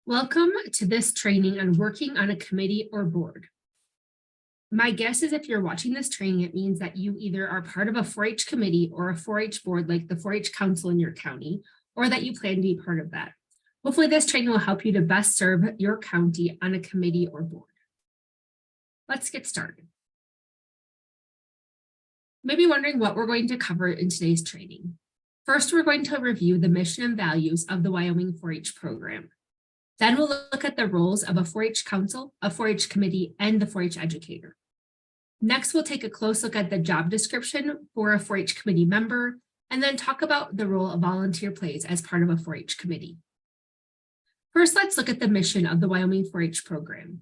Welcome to this training on working on a committee or board. My guess is if you're watching this training, it means that you either are part of a 4-H committee or a 4-H board like the 4-H council in your county, or that you plan to be part of that. Hopefully this training will help you to best serve your county on a committee or board. Let's get started. Maybe wondering what we're going to cover in today's training. First, we're going to review the mission and values of the Wyoming 4-H program. Then we'll look at the roles of a 4-H council, a 4-H committee, and the 4-H educator. Next, we'll take a close look at the job description for a 4-H committee member, and then talk about the role a volunteer plays as part of a 4-H committee. First, let's look at the mission of the Wyoming 4-H program.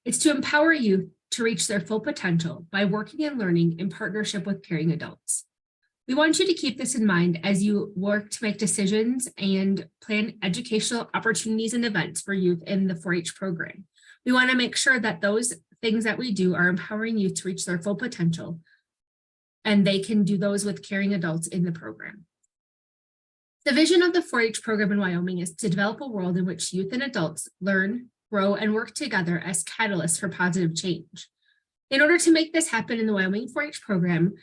It's to empower youth to reach their full potential by working and learning in partnership with caring adults. We want you to keep this in mind as you work to make decisions and plan educational opportunities and events for youth in the 4-H program. We want to make sure that those things that we do are empowering youth to reach their full potential, and they can do those with caring adults in the program. The vision of the 4-H program in Wyoming is to develop a world in which youth and adults learn, grow, and work together as catalysts for positive change. In order to make this happen in the Wyoming 4-H program,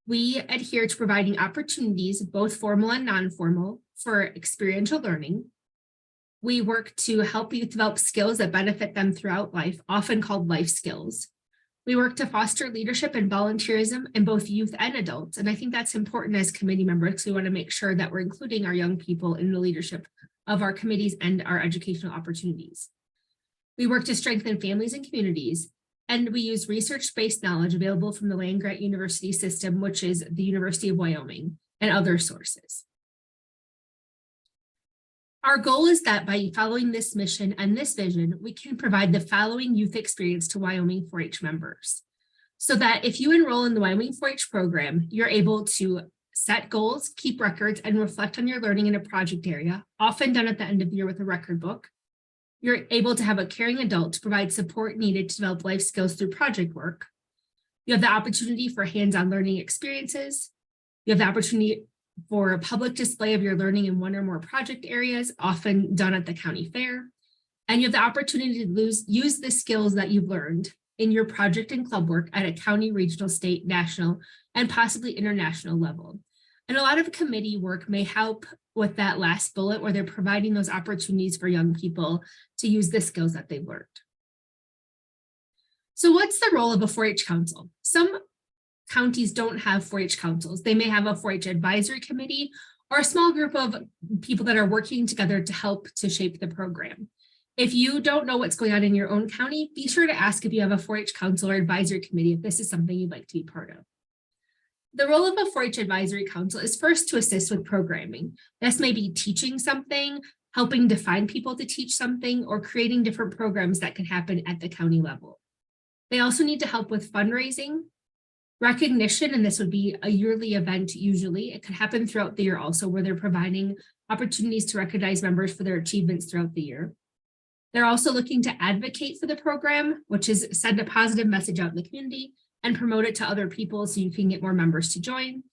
we adhere to providing opportunities, both formal and non-formal, for experiential learning. We work to help youth develop skills that benefit them throughout life, often called life skills. We work to foster leadership and volunteerism in both youth and adults. And I think that's important as committee members, because we want to make sure that we're including our young people in the leadership of our committees and our educational opportunities. We work to strengthen families and communities. And we use research-based knowledge available from the land-grant university system, which is the University of Wyoming, and other sources. Our goal is that by following this mission and this vision, we can provide the following youth experience to Wyoming 4-H members. So that if you enroll in the Wyoming 4-H program, you're able to set goals, keep records, and reflect on your learning in a project area, often done at the end of the year with a record book. You're able to have a caring adult to provide support needed to develop life skills through project work. You have the opportunity for hands-on learning experiences. You have the opportunity for a public display of your learning in one or more project areas, often done at the county fair. And you have the opportunity to use the skills that you've learned in your project and club work at a county, regional, state, national, and possibly international level. And a lot of committee work may help with that last bullet, where they're providing those opportunities for young people to use the skills that they've learned. So what's the role of a 4-H council? Some counties don't have 4-H councils. They may have a 4-H advisory committee or a small group of people that are working together to help to shape the program. If you don't know what's going on in your own county, be sure to ask if you have a 4-H council or advisory committee if this is something you'd like to be part of. The role of a 4-H advisory council is first to assist with programming. This may be teaching something, helping to find people to teach something, or creating different programs that can happen at the county level. They also need to help with fundraising, recognition, and this would be a yearly event usually. It could happen throughout the year also, where they're providing opportunities to recognize members for their achievements throughout the year. They're also looking to advocate for the program, which is send a positive message out in the community and promote it to other people so you can get more members to join.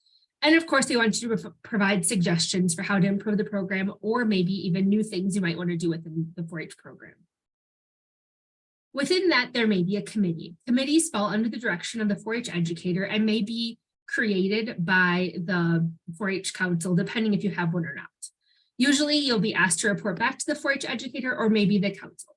And of course, they want you to provide suggestions for how to improve the program, or maybe even new things you might want to do within the 4-H program. Within that, there may be a committee. Committees fall under the direction of the 4-H educator and may be created by the 4-H council, depending if you have one or not. Usually, you'll be asked to report back to the 4-H educator or maybe the council.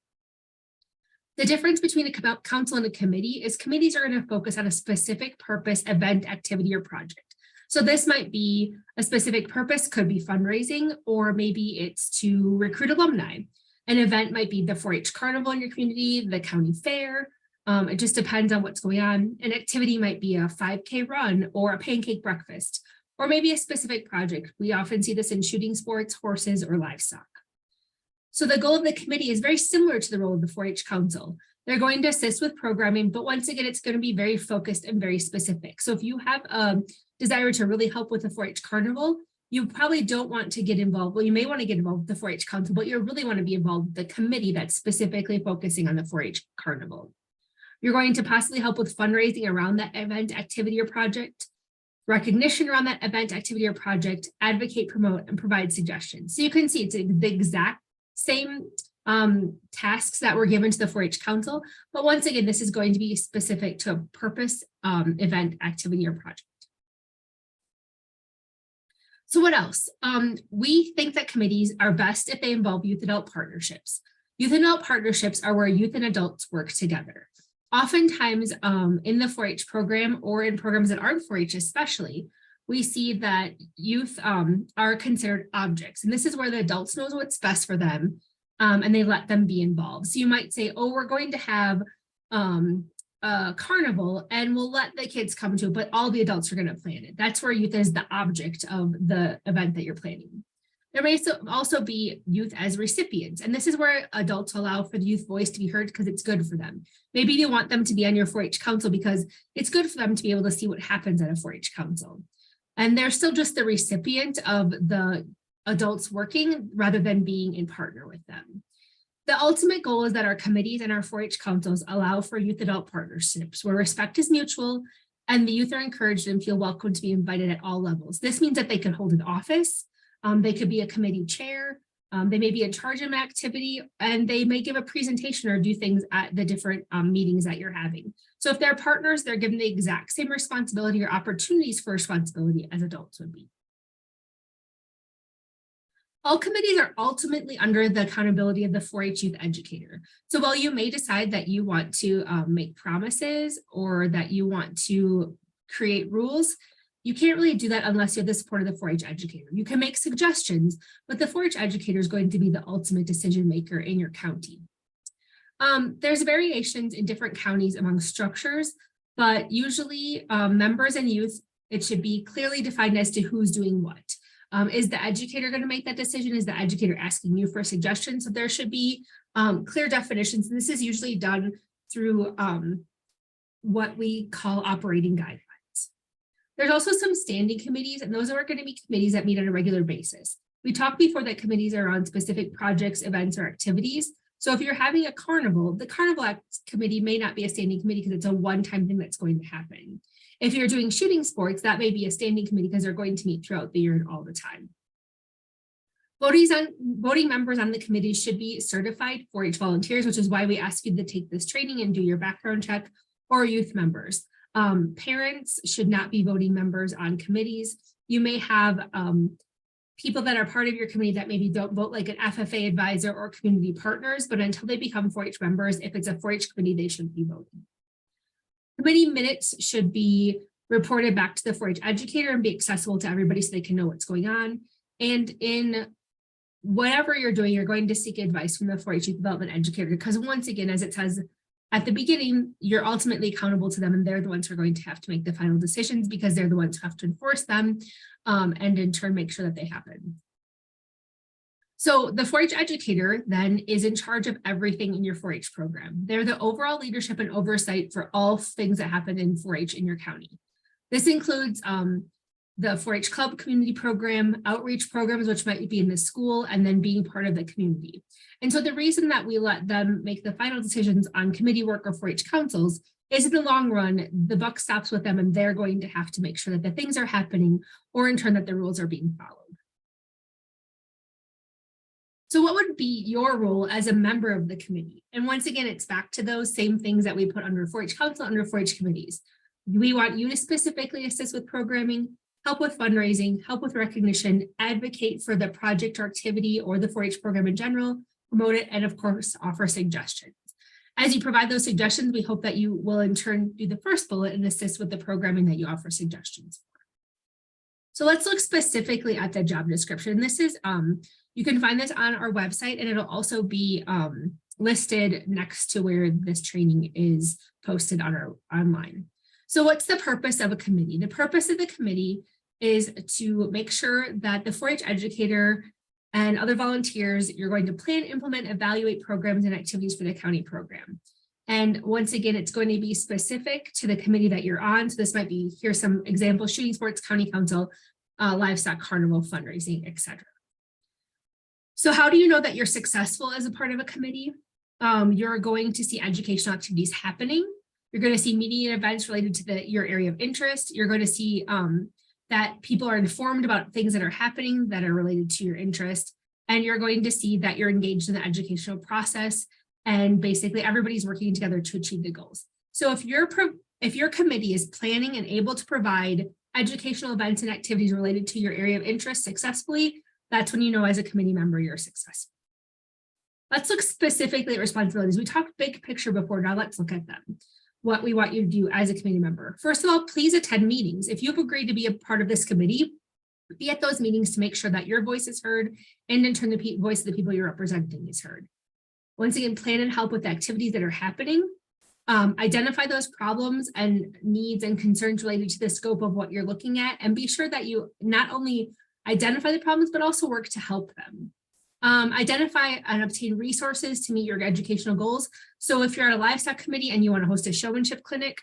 The difference between a council and a committee is committees are going to focus on a specific purpose, event, activity, or project. So this might be a specific purpose, could be fundraising, or maybe it's to recruit alumni. An event might be the 4-H carnival in your community, the county fair. It just depends on what's going on. An activity might be a 5K run or a pancake breakfast, or maybe a specific project. We often see this in shooting sports, horses, or livestock. So the goal of the committee is very similar to the role of the 4-H council. They're going to assist with programming, but once again, it's going to be very focused and very specific. So if you have a desire to really help with the 4-H carnival, you probably don't want to get involved. Well, you may want to get involved with the 4-H council, but you really want to be involved with the committee that's specifically focusing on the 4-H carnival. You're going to possibly help with fundraising around that event, activity, or project, recognition around that event, activity, or project, advocate, promote, and provide suggestions. So you can see it's the exact same tasks that were given to the 4-H Council. But once again, this is going to be specific to a purpose, event, activity, or project. So what else? We think that committees are best if they involve youth adult partnerships. Youth and adult partnerships are where youth and adults work together. Oftentimes in the 4-H program or in programs that aren't 4-H especially, we see that youth are considered objects. And this is where the adults knows what's best for them and they let them be involved. So you might say, oh, we're going to have a carnival and we'll let the kids come to it, but all the adults are going to plan it. That's where youth is the object of the event that you're planning. There may also be youth as recipients, and this is where adults allow for the youth voice to be heard because it's good for them. Maybe you want them to be on your 4-H council because it's good for them to be able to see what happens at a 4-H council. And they're still just the recipient of the adults working rather than being in partner with them. The ultimate goal is that our committees and our 4-H councils allow for youth adult partnerships where respect is mutual and the youth are encouraged and feel welcome to be invited at all levels. This means that they can hold an office, they could be a committee chair, they may be in charge of an activity, and they may give a presentation or do things at the different meetings that you're having. So if they're partners, they're given the exact same responsibility or opportunities for responsibility as adults would be. All committees are ultimately under the accountability of the 4-H youth educator. So while you may decide that you want to make promises or that you want to create rules, you can't really do that unless you have the support of the 4-H educator. You can make suggestions, but the 4-H educator is going to be the ultimate decision maker in your county. There's variations in different counties among structures, but usually members and youth, it should be clearly defined as to who's doing what. Is the educator going to make that decision? Is the educator asking you for suggestions? So there should be clear definitions. And this is usually done through what we call operating guidelines. There's also some standing committees, and those are going to be committees that meet on a regular basis. We talked before that committees are on specific projects, events, or activities. So if you're having a carnival, the Carnival Committee may not be a standing committee because it's a one-time thing that's going to happen. If you're doing shooting sports, that may be a standing committee because they're going to meet throughout the year and all the time. Voting members on the committee should be certified 4-H volunteers, which is why we ask you to take this training and do your background check, or youth members. Parents should not be voting members on committees. You may have people that are part of your committee that maybe don't vote, like an FFA advisor or community partners, but until they become 4-H members, if it's a 4-H committee, they shouldn't be voting. Committee minutes should be reported back to the 4-H educator and be accessible to everybody so they can know what's going on. And in whatever you're doing, you're going to seek advice from the 4-H youth development educator, because once again, as it says at the beginning, you're ultimately accountable to them and they're the ones who are going to have to make the final decisions because they're the ones who have to enforce them and in turn make sure that they happen. So the 4-H educator then is in charge of everything in your 4-H program. They're the overall leadership and oversight for all things that happen in 4-H in your county. This includes the 4-H club community program, outreach programs, which might be in the school, and then being part of the community. And so the reason that we let them make the final decisions on committee work or 4-H councils is in the long run, the buck stops with them and they're going to have to make sure that the things are happening or in turn that the rules are being followed. So what would be your role as a member of the committee? And once again, it's back to those same things that we put under 4-H council, under 4-H committees. We want you to specifically assist with programming, help with fundraising, help with recognition, advocate for the project or activity or the 4-H program in general, promote it, and of course, offer suggestions. As you provide those suggestions, we hope that you will in turn do the first bullet and assist with the programming that you offer suggestions for. So let's look specifically at the job description. This is, you can find this on our website and it'll also be listed next to where this training is posted on our online. So what's the purpose of a committee? The purpose of the committee is to make sure that the 4-H educator and other volunteers, you're going to plan, implement, evaluate programs and activities for the county program. And once again, it's going to be specific to the committee that you're on. So this might be, here's some examples: shooting sports, county council, livestock carnival, fundraising, etc. So how do you know that you're successful as a part of a committee? You're going to see educational activities happening. You're going to see meeting and events related to your area of interest. You're going to see that people are informed about things that are happening that are related to your interest. and you're going to see that you're engaged in the educational process, and basically everybody's working together to achieve the goals. So if your committee is planning and able to provide educational events and activities related to your area of interest successfully, that's when you know as a committee member you're successful. Let's look specifically at responsibilities. We talked big picture before, now let's look at them. What we want you to do as a committee member. First of all, please attend meetings. If you've agreed to be a part of this committee, be at those meetings to make sure that your voice is heard, and in turn the voice of the people you're representing is heard. Once again, plan and help with the activities that are happening. Identify those problems and needs and concerns related to the scope of what you're looking at, and be sure that you not only identify the problems, but also work to help them. Identify and obtain resources to meet your educational goals. So if you're at a livestock committee and you want to host a showmanship clinic,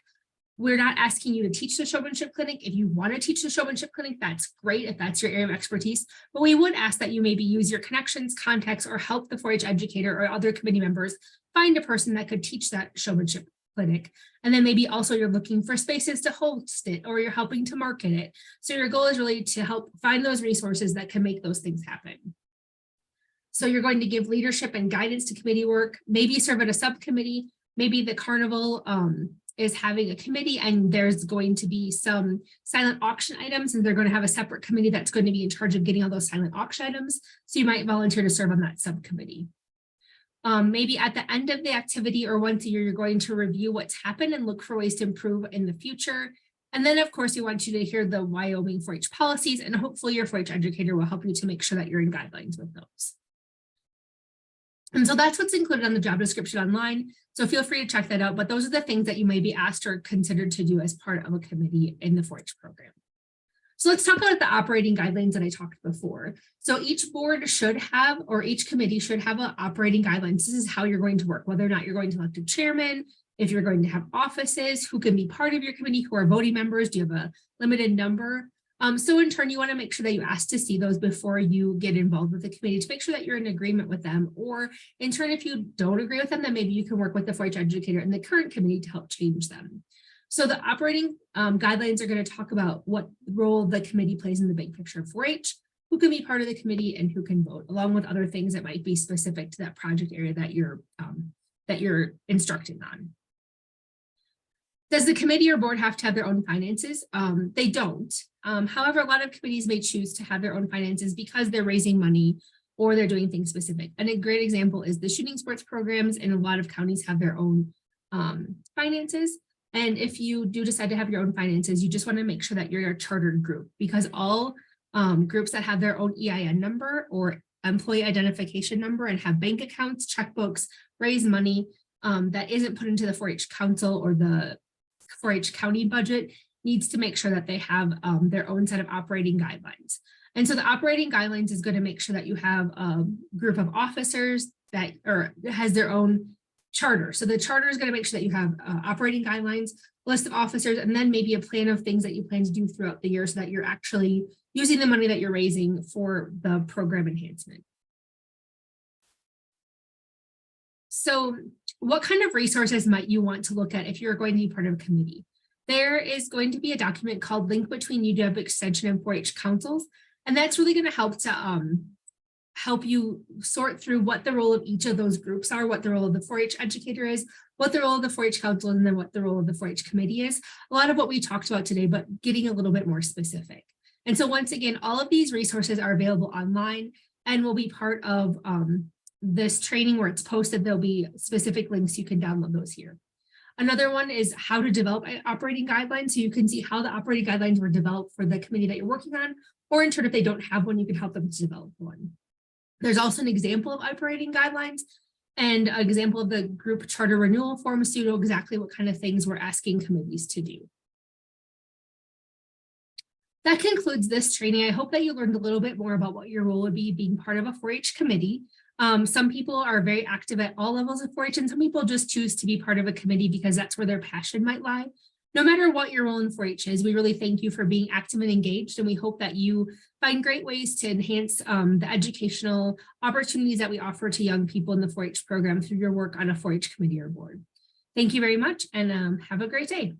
we're not asking you to teach the showmanship clinic. If you want to teach the showmanship clinic, that's great if that's your area of expertise, but we would ask that you maybe use your connections, contacts, or help the 4-H educator or other committee members find a person that could teach that showmanship clinic. And then maybe also you're looking for spaces to host it, or you're helping to market it. So your goal is really to help find those resources that can make those things happen. So you're going to give leadership and guidance to committee work, maybe serve at a subcommittee, maybe the carnival is having a committee and there's going to be some silent auction items, and they're going to have a separate committee that's going to be in charge of getting all those silent auction items. So you might volunteer to serve on that subcommittee. Maybe at the end of the activity or once a year, you're going to review what's happened and look for ways to improve in the future. And then of course, we want you to hear the Wyoming 4-H policies, and hopefully your 4-H educator will help you to make sure that you're in guidelines with those. And so that's what's included on the job description online. So feel free to check that out. But those are the things that you may be asked or considered to do as part of a committee in the 4-H program. So let's talk about the operating guidelines that I talked before. So each board should have, or each committee should have an operating guidelines. This is how you're going to work, whether or not you're going to elect a chairman, if you're going to have offices, who can be part of your committee, who are voting members, do you have a limited number? So in turn, you want to make sure that you ask to see those before you get involved with the committee to make sure that you're in agreement with them. Or in turn, if you don't agree with them, then maybe you can work with the 4-H educator and the current committee to help change them. So the operating guidelines are going to talk about what role the committee plays in the big picture of 4-H, who can be part of the committee and who can vote, along with other things that might be specific to that project area that you're instructing on. Does the committee or board have to have their own finances? They don't. However, a lot of committees may choose to have their own finances because they're raising money or they're doing things specific. And a great example is the shooting sports programs, and a lot of counties have their own finances. And if you do decide to have your own finances, you just want to make sure that you're a chartered group, because all groups that have their own EIN number or employee identification number and have bank accounts, checkbooks, raise money that isn't put into the 4-H council or the 4-H county budget needs to make sure that they have their own set of operating guidelines. And so the operating guidelines is going to make sure that you have a group of officers that has their own charter. So the charter is going to make sure that you have operating guidelines, list of officers, and then maybe a plan of things that you plan to do throughout the year so that you're actually using the money that you're raising for the program enhancement. So what kind of resources might you want to look at if you're going to be part of a committee? There is going to be a document called Link Between UW Extension and 4-H Councils, and that's really going to help to help you sort through what the role of each of those groups are, what the role of the 4-H educator is, what the role of the 4-H council, and then what the role of the 4-H committee is. A lot of what we talked about today, but getting a little bit more specific. And so once again, all of these resources are available online and will be part of this training where it's posted. There'll be specific links. You can download those here. Another one is how to develop operating guidelines. So you can see how the operating guidelines were developed for the committee that you're working on, or in turn, if they don't have one, you can help them to develop one. There's also an example of operating guidelines and an example of the group charter renewal form, so you know exactly what kind of things we're asking committees to do. That concludes this training. I hope that you learned a little bit more about what your role would be being part of a 4-H committee. Some people are very active at all levels of 4-H, and some people just choose to be part of a committee because that's where their passion might lie. No matter what your role in 4-H is, we really thank you for being active and engaged, and we hope that you find great ways to enhance the educational opportunities that we offer to young people in the 4-H program through your work on a 4-H committee or board. Thank you very much, and have a great day.